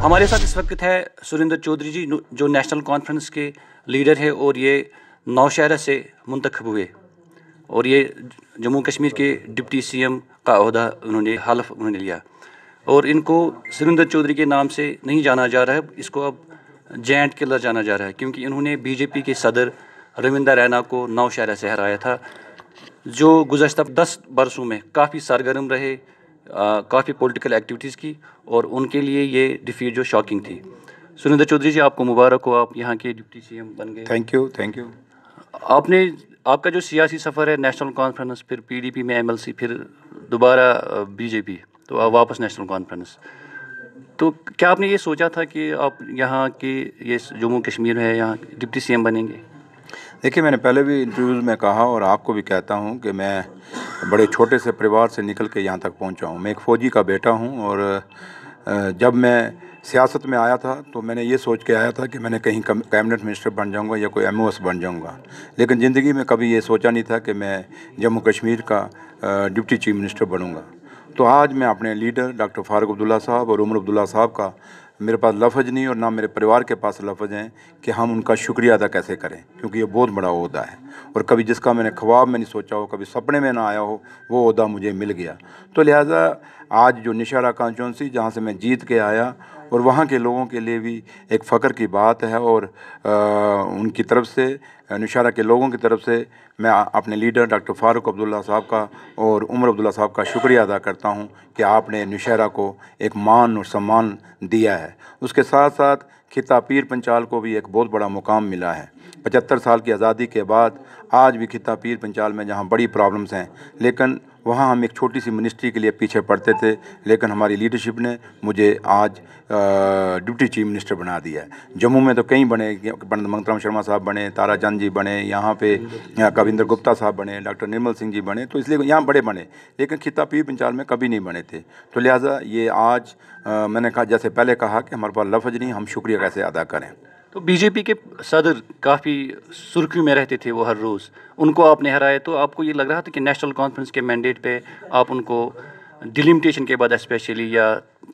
हमारे साथ इस वक्त है सुरेंद्र चौधरी जी, जो नेशनल कॉन्फ्रेंस के लीडर है और ये नौशहरा से मुंतखब हुए और ये जम्मू कश्मीर के डिप्टी सीएम का ओहदा उन्होंने लिया। और इनको सुरेंद्र चौधरी के नाम से नहीं जाना जा रहा है, इसको अब जैंट किलर जाना जा रहा है, क्योंकि इन्होंने बीजेपी के सदर रविंदर रैना को नौशहरा से हराया था, जो गुज़श्ता 10 बरसों में काफ़ी सरगर्म रहे, काफ़ी पॉलिटिकल एक्टिविटीज़ की, और उनके लिए ये डिफीट जो शॉकिंग थी। सुरेंद्र चौधरी जी, आपको मुबारक हो, आप यहाँ के डिप्टी सीएम बन गए। Thank you. आपका जो सियासी सफ़र है, नेशनल कॉन्फ्रेंस, फिर पीडीपी में एमएलसी, फिर दोबारा बीजेपी, तो आप वापस नेशनल कॉन्फ्रेंस, तो क्या आपने ये सोचा था कि आप यहाँ के ये जम्मू कश्मीर है यहाँ डिप्टी सीएम बनेंगे? देखिए, मैंने पहले भी इंटरव्यूज़ में कहा और आपको भी कहता हूँ कि मैं बड़े छोटे से परिवार से निकल के यहाँ तक पहुँचा हूँ। मैं एक फ़ौजी का बेटा हूँ और जब मैं सियासत में आया था तो मैंने ये सोच के आया था कि मैंने कहीं कैबिनेट मिनिस्टर बन जाऊँगा या कोई एमओएस बन जाऊँगा, लेकिन ज़िंदगी में कभी ये सोचा नहीं था कि मैं जम्मू कश्मीर का डिप्टी चीफ मिनिस्टर बनूँगा। तो आज मैं अपने लीडर डॉक्टर फ़ारूक अब्दुल्ला साहब और उमर अब्दुल्ला साहब का मेरे पास लफ्ज़ नहीं और ना मेरे परिवार के पास लफ्ज़ हैं कि हम उनका शुक्रिया अदा कैसे करें, क्योंकि ये बहुत बड़ा ओहदा है और कभी जिसका मैंने ख्वाब में नहीं सोचा हो, कभी सपने में ना आया हो, वो ओहदा मुझे मिल गया। तो लिहाजा आज जो नौशहरा कॉन्स्टिट्यूंसी जहाँ से मैं जीत के आया, और वहाँ के लोगों के लिए भी एक फ़ख्र की बात है, और उनकी तरफ से, नौशहरा के लोगों की तरफ से मैं अपने लीडर डॉक्टर फ़ारूक अब्दुल्ला साहब का और उमर अब्दुल्ला साहब का शुक्रिया अदा करता हूँ कि आपने नौशहरा को एक मान और सम्मान दिया है। उसके साथ साथ खिता पीर पंचाल को भी एक बहुत बड़ा मुकाम मिला है। 75 साल की आज़ादी के बाद आज भी खिता पीर पंचाल में जहाँ बड़ी प्रॉब्लम्स हैं, लेकिन वहाँ हम एक छोटी सी मिनिस्ट्री के लिए पीछे पड़ते थे, लेकिन हमारी लीडरशिप ने मुझे आज डिप्टी चीफ मिनिस्टर बना दिया है। जम्मू में तो कई बने, पंडित मंगतराम शर्मा साहब बने, ताराचंद जी बने, यहाँ पे कविंदर गुप्ता साहब बने, डॉक्टर निर्मल सिंह जी बने, तो इसलिए यहाँ बड़े बने, लेकिन खिता पीर पंचाल में कभी नहीं बने थे। तो लिहाजा ये आज मैंने कहा, जैसे पहले कहा कि हमारे पास लफ्ज़ नहीं, हम शुक्रिया कैसे अदा करें। तो बीजेपी के सदर काफ़ी सुर्खियों में रहते थे वो हर रोज़, उनको आपने हराया, तो आपको ये लग रहा था कि नेशनल कॉन्फ्रेंस के मैंडेट पे आप उनको डिलिमिटेशन के बाद स्पेशली या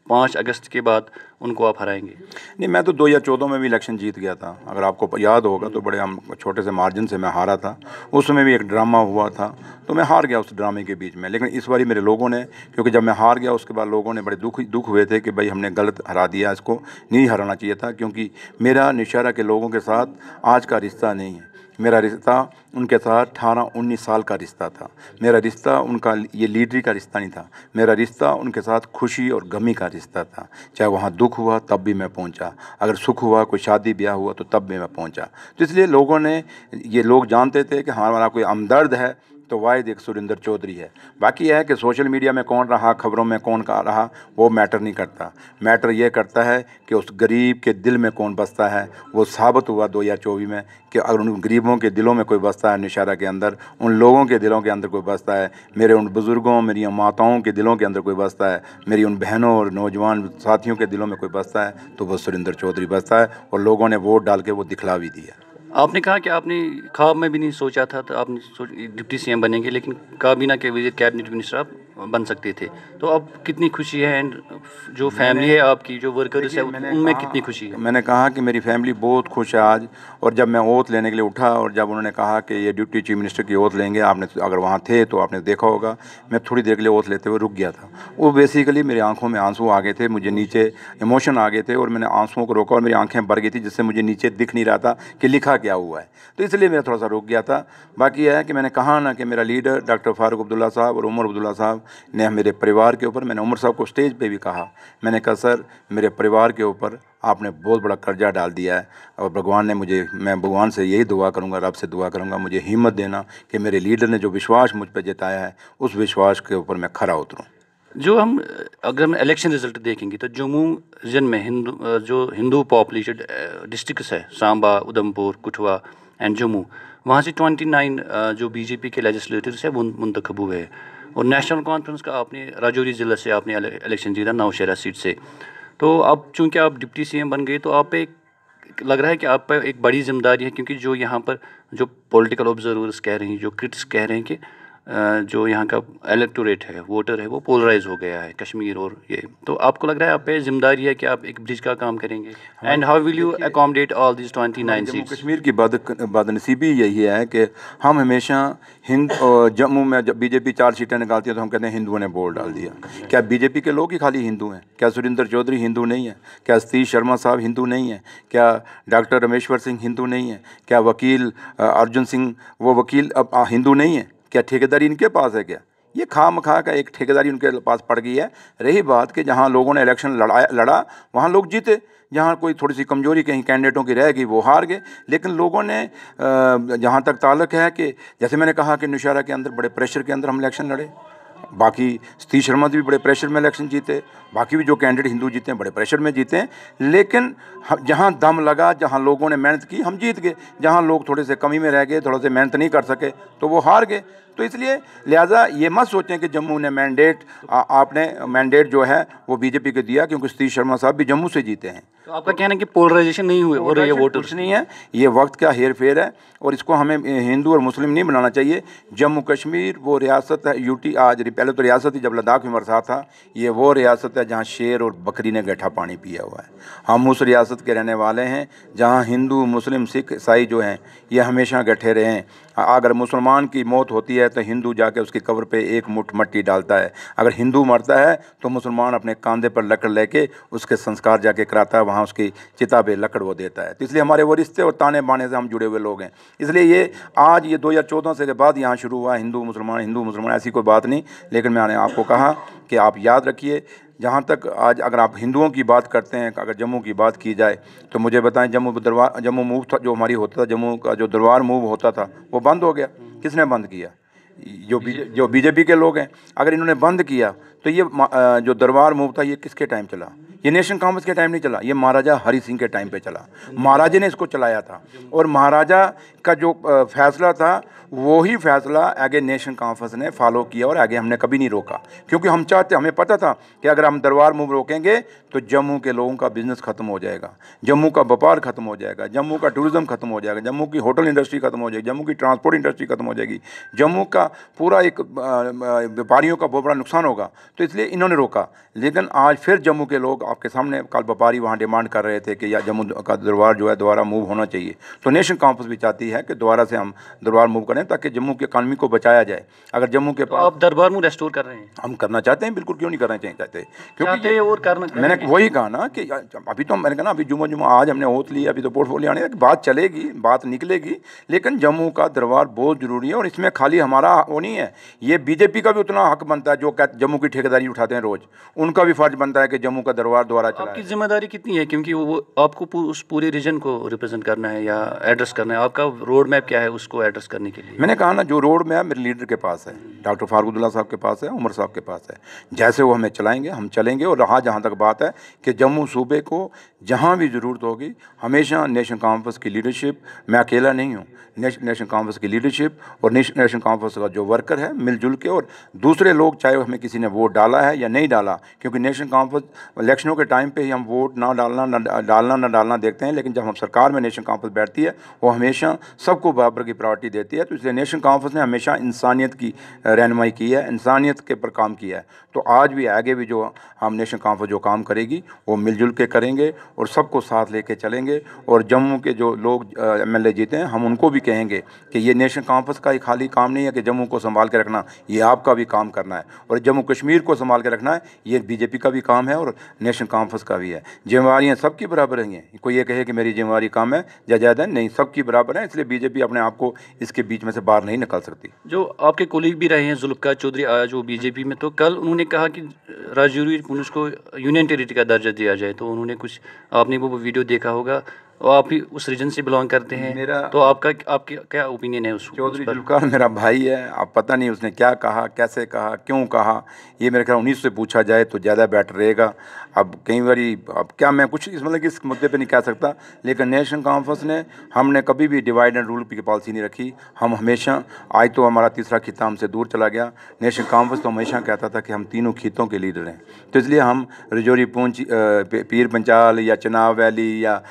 5 अगस्त के बाद उनको आप हराएंगे? नहीं, मैं तो 2014 में भी इलेक्शन जीत गया था, अगर आपको याद होगा तो बड़े हम छोटे से मार्जिन से मैं हारा था। उस समय भी एक ड्रामा हुआ था, तो मैं हार गया उस ड्रामे के बीच में। लेकिन इस बारी मेरे लोगों ने, क्योंकि जब मैं हार गया उसके बाद लोगों ने बड़े दुख हुए थे कि भाई हमने गलत हरा दिया, इसको नहीं हराना चाहिए था, क्योंकि मेरा नौशहरा के लोगों के साथ आज का रिश्ता नहीं है। मेरा रिश्ता उनके साथ 18-19 साल का रिश्ता था। मेरा रिश्ता उनका ये लीडरी का रिश्ता नहीं था, मेरा रिश्ता उनके साथ खुशी और गमी का रिश्ता था। चाहे वहाँ दुख हुआ तब भी मैं पहुँचा, अगर सुख हुआ, कोई शादी ब्याह हुआ तो तब भी मैं पहुँचा। तो इसलिए लोगों ने, ये लोग जानते थे कि हाँ, हमारा कोई हमदर्द है तो वाहिद एक सुरेंद्र चौधरी है। बाकी यह है कि सोशल मीडिया में कौन रहा, खबरों में कौन का रहा, वो मैटर नहीं करता। मैटर ये करता है कि उस गरीब के दिल में कौन बसता है। वो साबित हुआ 2024 में कि अगर उन गरीबों के दिलों में कोई बसता है, नौशहरा के अंदर उन लोगों के दिलों के अंदर कोई बसता है, मेरे उन बुज़ुर्गों, मेरी माताओं के दिलों के अंदर कोई बसता है, मेरी उन बहनों और नौजवान साथियों के दिलों में कोई बसता है, तो वो सुरेंद्र चौधरी बसता है, और लोगों ने वोट डाल के वो दिखला भी दिया। आपने कहा कि आपने ख्वाब में भी नहीं सोचा था, तो आपने डिप्टी सीएम बनेंगे, लेकिन काबीना के वजीर, कैबिनेट मिनिस्टर आप बन सकते थे, तो अब कितनी खुशी है, एंड जो फैमिली है आपकी, जो वर्कर्स है, उनमें कितनी खुशी है? मैंने कहा कि मेरी फैमिली बहुत खुश है आज। और जब मैं ओथ लेने के लिए उठा और जब उन्होंने कहा कि ये डिप्टी चीफ मिनिस्टर की ओथ लेंगे, आपने अगर वहाँ थे तो आपने देखा होगा, मैं थोड़ी देर के लिए ओथ लेते हुए रुक गया था। वो बेसिकली मेरी आंखों में आंसू आ गए थे, मुझे नीचे इमोशन आ गए थे, और मैंने आंसुओं को रोका और मेरी आंखें भर गई थी, जिससे मुझे नीचे दिख नहीं रहा था कि लिखा क्या हुआ है, तो इसलिए मैं थोड़ा सा रुक गया था। बाकी यह है कि मैंने कहा ना कि मेरा लीडर डॉक्टर फ़ारूक अब्दुल्ला साहब और उमर अब्दुल्ला साहब ने मेरे परिवार के ऊपर, मैंने उमर साहब को स्टेज पे भी कहा, मैंने कहा सर, मेरे परिवार के ऊपर आपने बहुत बड़ा कर्जा डाल दिया है, और भगवान ने मुझे, मैं भगवान से यही दुआ करूंगा, रब से दुआ करूंगा, मुझे हिम्मत देना कि मेरे लीडर ने जो विश्वास मुझ पर जताया है, उस विश्वास के ऊपर मैं खरा उतरूँ। अगर हम इलेक्शन रिजल्ट देखेंगे तो जम्मू रीजन में हिंदू पॉपुलेटेड डिस्ट्रिक्ट्स है, सांबा, उधमपुर, कठुआ एंड जम्मू, वहाँ से 29 जो बीजेपी के लेजिस्लेटर्स है वो मुंतखब हुए हैं, और नेशनल कॉन्फ्रेंस का आपने राजौरी ज़िले से आपने इलेक्शन जीता, नौशहरा सीट से। तो अब चूँकि आप डिप्टी सीएम बन गए, तो आप पे लग रहा है कि आप पर एक बड़ी जिम्मेदारी है, क्योंकि जो यहाँ पर जो पॉलिटिकल ऑब्जर्वर्स कह रहे हैं, जो क्रिटिक्स कह रहे हैं कि जो यहाँ का इलेक्टोरेट है, वोटर है, वो पोलराइज हो गया है कश्मीर और ये। तो आपको लग रहा है आप पे जिम्मेदारी है कि आप एक ब्रिज का काम करेंगे? And how will you accommodate all this 29 Jammu seats? Kashmir की बदनसीबी यही है कि हम हमेशा जम्मू में जब बीजेपी 4 सीटें निकालती है तो हम कहते हैं हिंदुओं ने वोट डाल दिया। क्या बीजेपी के लोग ही खाली हिंदू हैं? क्या सुरेंद्र चौधरी हिंदू नहीं है? क्या सतीश शर्मा साहब हिंदू नहीं है? क्या डॉक्टर रमेश्वर सिंह हिंदू नहीं है? क्या वकील अर्जुन सिंह वो वकील अब हिंदू नहीं है? क्या ठेकेदारी इनके पास है क्या? ये खामखा का एक ठेकेदारी उनके पास पड़ गई है। रही बात कि जहाँ लोगों ने इलेक्शन लड़ा वहाँ लोग जीते, जहाँ कोई थोड़ी सी कमजोरी कहीं कैंडिडेटों की रह गई वो हार गए। लेकिन लोगों ने जहाँ तक ताल्लुक है कि जैसे मैंने कहा कि नौशहरा के अंदर बड़े प्रेशर के अंदर हम इलेक्शन लड़े, बाकी सतीश शर्मा भी बड़े प्रेशर में इलेक्शन जीते, बाकी भी जो कैंडिडेट हिंदू जीते हैं बड़े प्रेशर में जीते हैं। लेकिन जहाँ दम लगा, जहाँ लोगों ने मेहनत की, हम जीत गए। जहाँ लोग थोड़े से कमी में रह गए, थोड़ा से मेहनत नहीं कर सके, तो वो हार गए। तो इसलिए लिहाजा ये मत सोचें कि जम्मू ने आपने मैंडेट जो है वो बीजेपी को दिया, क्योंकि सतीश शर्मा साहब भी जम्मू से जीते हैं। तो आपका कहना है कि पोलराइजेशन नहीं हुए और ये वोटर कुछ नहीं है, ये वक्त का हेर फेर है और इसको हमें हिंदू और मुस्लिम नहीं बनाना चाहिए। जम्मू कश्मीर वो रियासत है, यूटी आज पहले तो रियासत ही, जब लद्दाख में मरसा था, ये वो रियासत है जहाँ शेर और बकरी ने गड्ढा पानी पिया हुआ है। हम उस रियासत के रहने वाले हैं जहाँ हिंदू मुस्लिम सिख ईसाई जो हैं ये हमेशा गठे रहे हैं। अगर मुसलमान की मौत होती है तो हिंदू जाके उसकी कब्र पे एक मुट्ठ मट्टी डालता है, अगर हिंदू मरता है तो मुसलमान अपने कंधे पर लकड़ लेके उसके संस्कार जाके कराता है, वहाँ उसकी चिता पे लकड़ वो देता है। तो इसलिए हमारे वो रिश्ते और ताने बाने से हम जुड़े हुए लोग हैं। इसलिए ये आज ये 2014 से के बाद यहाँ शुरू हुआ हिंदू मुसलमान ऐसी कोई बात नहीं। लेकिन मैंने आपको कहा कि आप याद रखिए, जहाँ तक आज अगर आप हिंदुओं की बात करते हैं, अगर जम्मू की बात की जाए तो मुझे बताएं, जम्मू मूव था जो हमारी होता था, जम्मू का जो दरबार मूव होता था वो बंद हो गया। किसने बंद किया? जो बीजेपी के लोग हैं। अगर इन्होंने बंद किया तो ये जो दरबार मूव था ये किसके टाइम चला? ये नेशनल कॉन्फ्रेंस के टाइम नहीं चला, ये महाराजा हरि सिंह के टाइम पे चला। महाराजा ने इसको चलाया था और महाराजा का जो फैसला था वही फैसला आगे नेशनल कॉन्फ्रेंस ने फॉलो किया और आगे हमने कभी नहीं रोका, क्योंकि हमें पता था कि अगर हम दरबार मूव रोकेंगे तो जम्मू के लोगों का बिजनेस खत्म हो जाएगा, जम्मू का व्यापार खत्म हो जाएगा, जम्मू का टूरिज्म खत्म हो जाएगा, जम्मू की होटल इंडस्ट्री खत्म हो जाएगी, जम्मू की ट्रांसपोर्ट इंडस्ट्री खत्म हो जाएगी, जम्मू का पूरा एक व्यापारियों का बहुत बड़ा नुकसान होगा। तो इसलिए इन्होंने रोका। लेकिन आज फिर जम्मू के लोग आपके सामने, कल व्यापारी वहाँ डिमांड कर रहे थे कि या जम्मू का दरबार जो है दोबारा मूव होना चाहिए। तो नेशनल कॉन्फ्रेंस भी चाहती है कि दोबारा से हम दरबार मूव करें ताकि जम्मू की इकानमी को बचाया जाए। अगर जम्मू के पास आप दरबार मूव रेस्टोर कर रहे हैं? हम करना चाहते हैं, बिल्कुल, क्यों नहीं करना चाहते, क्योंकि और करना मैंने वही कहा ना कि अभी तो मैंने कहा ना, अभी जुम्मा आज हमने ओत ली, अभी तो पोर्टफोलियो आने बात चलेगी, बात निकलेगी। लेकिन जम्मू का दरबार बहुत ज़रूरी है और इसमें खाली हमारा वो नहीं है, ये बीजेपी का भी उतना हक बनता है जो जम्मू की ठेकेदारी उठाते हैं रोज़, उनका भी फर्ज बनता है कि जम्मू का दरबार दोबारा चलाए। आपकी जिम्मेदारी कितनी है, क्योंकि वो आपको उस पूरे रीजन को रिप्रेजेंट करना है या एड्रेस करना है? आपका रोड मैप क्या है उसको एड्रेस करने के लिए? मैंने कहा ना, जो रोड मैप मेरे लीडर के पास है, डॉक्टर फारूक अब्दुल्ला साहब के पास है, उमर साहब के पास है। जैसे वो हमें चलाएंगे हम चलेंगे। और रहा जहाँ तक बात है कि जम्मू सूबे को जहाँ भी ज़रूरत होगी, हमेशा नेशनल कॉन्फ्रेंस की लीडरशिप, मैं अकेला नहीं हूँ, नेशनल कॉन्फ्रेंस की लीडरशिप और नेशनल कॉन्फ्रेंस का जो वर्कर है मिलजुल के, और दूसरे लोग, चाहे हमें किसी ने वोट डाला है या नहीं डाला, क्योंकि नेशनल कॉन्फ्रेंस इलेक्शनों के टाइम पे ही हम वोट ना डालना देखते हैं, लेकिन जब हम सरकार में नेशनल कॉन्फ्रेंस बैठती है वो हमेशा सबको बराबर की प्रायोरिटी देती है। तो इसलिए नेशनल कॉन्फ्रेंस ने हमेशा इंसानियत की रहनुमाई की है, इंसानियत के पर काम किया है। तो आज भी आगे भी जो हम नेशनल कॉन्फ्रेंस जो काम करेगी वो मिलजुल के करेंगे और सबको साथ लेके चलेंगे। और जम्मू के जो लोग MLA जीते हैं, हम उनको भी कहेंगे कि ये नेशनल कॉन्फ्रेंस का ही खाली काम नहीं है कि जम्मू को संभाल के रखना, ये आपका भी काम करना है। और जम्मू कश्मीर को संभाल के रखना है, ये बीजेपी का भी काम है और नेशनल कॉन्फ्रेंस का भी है। जिम्मेवारियाँ सबकी बराबर हैं। कोई ये कहे कि मेरी जिम्मेवारी कम है या ज़्यादा है, नहीं, सबकी बराबर है। इसलिए बीजेपी अपने आप को इसके बीच में से बाहर नहीं निकाल सकती। जो आपके कोलीग भी रहे हैं जुल्फ़िकार चौधरी आज वो बीजेपी में, तो कल उन्होंने कहा कि राजौरी पुंछ को यूनियन टेरिटरी का दर्जा दिया जाए। तो उन्होंने कुछ, आपने वो वीडियो देखा होगा, और आप भी उस रीजन से बिलोंग करते हैं, तो आपके क्या ओपिनियन है उस चौधरी जुल्फ़िकार मेरा भाई है। आप पता नहीं उसने क्या कहा, कैसे कहा, क्यों कहा, ये मेरे ख्याल 19 से पूछा जाए तो ज़्यादा बेटर रहेगा। अब कई बारी अब क्या मैं कुछ मतलब कि इस मुद्दे पे नहीं कह सकता, लेकिन नेशनल कॉन्फ्रेंस ने, हमने कभी भी डिवाइड एंड रूल की पॉलिसी नहीं रखी। हम हमेशा, आज तो हमारा तीसरा खिता हमसे दूर चला गया, नेशनल कॉन्फ्रेंस तो हमेशा कहता था कि हम तीनों खितों के लीडर हैं। तो इसलिए हम राजौरी पुंछ, पीर पंचाल या चिनाब वैली या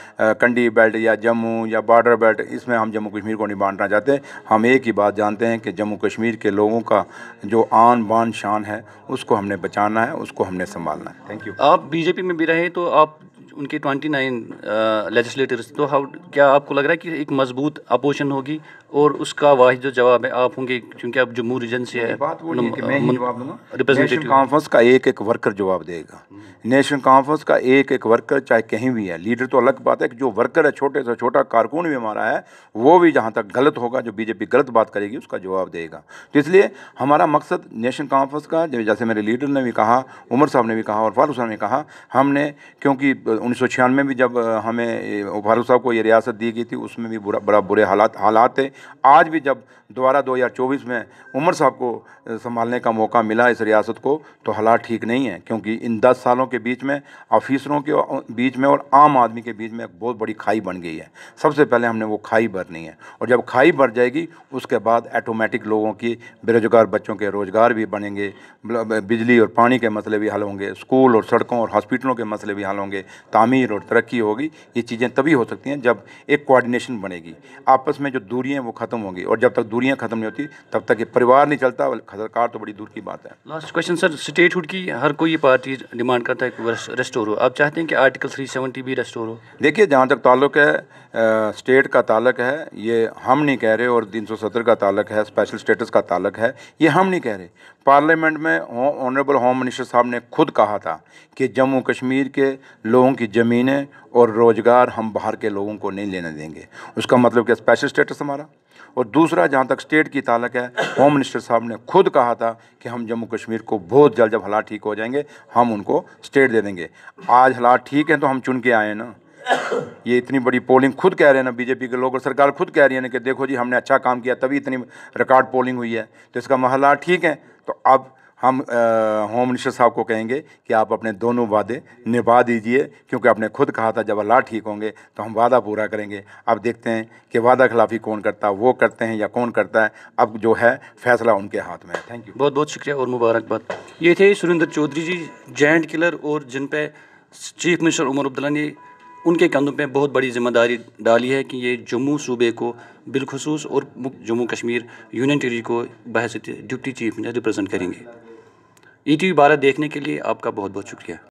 मंडी बेल्ट या जम्मू या बॉर्डर बेल्ट, इसमें हम जम्मू कश्मीर को नहीं बांटना चाहते। हम एक ही बात जानते हैं कि जम्मू कश्मीर के लोगों का जो आन बान शान है उसको हमने बचाना है, उसको हमने संभालना है। Thank you. आप बीजेपी में भी रहे तो आप उनके 29 लेजिस्लेटर्स, तो क्या आपको लग रहा है कि एक मजबूत अपोजिशन होगी और उसका वाहिद जो जवाब है आप होंगे, क्योंकि आप जम्मू रीजन से है? बात वो नहीं है कि मैं ही जवाब दूंगा, नेशनल रिप्रेजेंटेटिव कॉन्फ्रेंस का एक एक वर्कर जवाब देगा। नेशनल कॉन्फ्रेंस का एक एक वर्कर चाहे कहीं भी है, लीडर तो अलग बात है कि जो वर्कर है, छोटे से छोटा कारकुन भी हमारा है, वो भी जहाँ तक गलत होगा, जो बीजेपी गलत बात करेगी उसका जवाब देगा। तो इसलिए हमारा मकसद नेशनल कॉन्फ्रेंस का, जैसे मेरे लीडर ने भी कहा, उमर साहब ने भी कहा और फारूक साहब ने कहा, हमने क्योंकि 1996 में भी जब हमें फारूक साहब को ये रियासत दी गई थी उसमें भी बड़ा बुरे हालात थे। आज भी जब दोबारा 2024 में उमर साहब को संभालने का मौका मिला इस रियासत को, तो हालात ठीक नहीं है, क्योंकि इन 10 सालों के बीच में ऑफिसरों के बीच में और आम आदमी के बीच में एक बहुत बड़ी खाई बन गई है। सबसे पहले हमने वो खाई भरनी है, और जब खाई भर जाएगी उसके बाद ऑटोमेटिक लोगों की, बेरोजगार बच्चों के रोज़गार भी बनेंगे, बिजली और पानी के मसले भी हल होंगे, स्कूल और सड़कों और हॉस्पिटलों के मसले भी हल होंगे, तामीर और तरक्की होगी। ये चीज़ें तभी हो सकती हैं जब एक कोऑर्डिनेशन बनेगी, आपस में जो दूरियां हैं वो ख़त्म होंगी, और जब तक दूरियां ख़त्म नहीं होती तब तक ये परिवार नहीं चलता। सरकार तो बड़ी दूर की बात है। लास्ट क्वेश्चन सर, स्टेटहुड की हर कोई पार्टी डिमांड करता है कि रेस्टोर हो, आप चाहते हैं कि आर्टिकल 370 भी रेस्टोर हो? देखिए, जहाँ तक ताल्लुक़ है स्टेट का ताल्लुक़ है, ये हम नहीं कह रहे, और 370 का ताल्लुक़ है, स्पेशल स्टेटस का ताल्लुक़ है, ये हम नहीं कह रहे। पार्लियामेंट में ऑनरेबल होम मिनिस्टर साहब ने खुद कहा था कि जम्मू कश्मीर के लोगों की ज़मीनें और रोज़गार हम बाहर के लोगों को नहीं लेने देंगे। उसका मतलब कि स्पेशल स्टेटस हमारा। और दूसरा, जहाँ तक स्टेट की ताल्लुक़ है, होम मिनिस्टर साहब ने खुद कहा था कि हम जम्मू कश्मीर को बहुत जल्द, जब हालात ठीक हो जाएंगे, हम उनको स्टेट दे देंगे। आज हालात ठीक हैं तो हम चुन के आए ना। ये इतनी बड़ी पोलिंग खुद कह रहे हैं ना बीजेपी के लोग, और सरकार खुद कह रही है ना कि देखो जी हमने अच्छा काम किया तभी इतनी रिकॉर्ड पोलिंग हुई है, तो इसका हालात ठीक है। तो अब हम होम मिनिस्टर साहब को कहेंगे कि आप अपने दोनों वादे निभा दीजिए, क्योंकि आपने खुद कहा था जब हालात ठीक होंगे तो हम वादा पूरा करेंगे। अब देखते हैं कि वादा खिलाफी कौन करता है, वो करते हैं या कौन करता है। अब जो है फैसला उनके हाथ में है। थैंक यू, बहुत बहुत शुक्रिया और मुबारकबाद। ये थे सुरेंद्र चौधरी जी, जायंट किलर, और जिन पे चीफ मिनिस्टर उमर अब्दुल्ला ने उनके कंधों पे बहुत बड़ी जिम्मेदारी डाली है कि ये जम्मू सूबे को बिलखुसूस और जम्मू कश्मीर यूनियन टेरिटरी को बहैसियत डिप्टी चीफ मिनिस्टर रिप्रेजेंट करेंगे। ETV 12 देखने के लिए आपका बहुत बहुत शुक्रिया।